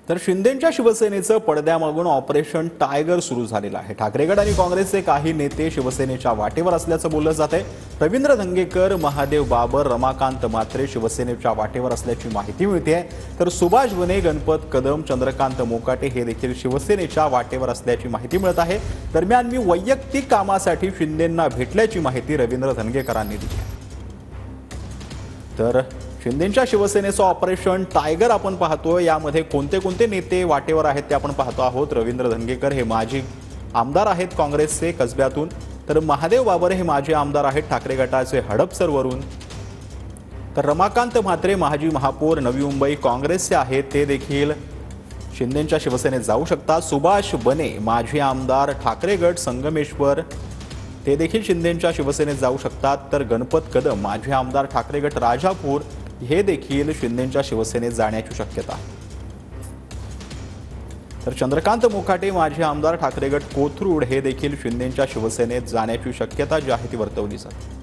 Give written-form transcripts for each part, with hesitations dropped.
तर शिंदेंच्या शिवसेनेचं पडद्यामागून operation tiger सुरू झालेलं आहे। ठाकरे गट आणि काँग्रेसचे काही नेते शिवसेनेच्या वाटेवर असल्याचं बोललं जाते। रवींद्र धंगेकर, महादेव बाबर, रमाकांत म्हात्रे शिवसेनेच्या वाटेवर असल्याची माहिती मिळते। तर सुभाष बने, गणपत कदम, चंद्रकांत मोकाटे हे देखील शिवसेनेच्या वाटेवर असल्याची माहिती मिळत आहे। दरम्यान मी वैयक्तिक कामासाठी शिंदेंना भेटल्याची माहिती रवींद्र धंगेकरांनी दिली। तर शिंदेंच्या शिवसेनेचं ऑपरेशन टायगर आपण पाहतोय। यामध्ये कोणते कोणते नेते वाटेवर आहेत ते आपण पाहतो आहोत। रवींद्र धंगेकर हे माजी आमदार आहेत काँग्रेसचे कसब्यातून। तर महादेव बाबर हे माजी आमदार आहेत ठाकरे गटाचे हडपसरवरून। तर रमाकांत म्हात्रे माजी महापौर नवी मुंबई काँग्रेसचे आहेत, ते देखील शिंदेंच्या शिवसेनेत जाऊ शकतात। सुभाष बने माजी आमदार ठाकरे गट संगमेश्वर, ते देखील शिंदेंच्या शिवसेनेत जाऊ शकतात। तर गणपत कदम माजी आमदार ठाकरे गट राजापूर, हे देखील शिंदेंच्या शिवसेनेत जाण्याची शक्यता आहे। तर चंद्रकांत मोकाटे माजी आमदार ठाकरे गट कोथरूड, हे देखील शिंदेंच्या शिवसेनेत जाण्याची शक्यता जी आहे ती वर्तवली जाते।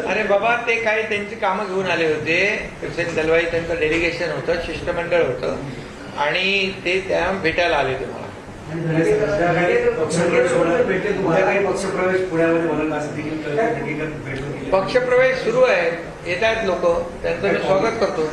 अरे बाबा, ते काही त्यांची कामं घेऊन आले होते। हुसेन दलवाई त्यांचं डेलिगेशन होतं, शिष्टमंडळ होतं आणि ते त्या भेटायला आले तुम्हाला। पक्षप्रवेश सुरू आहे, येत आहेत लोक, त्यांचं मी स्वागत करतो।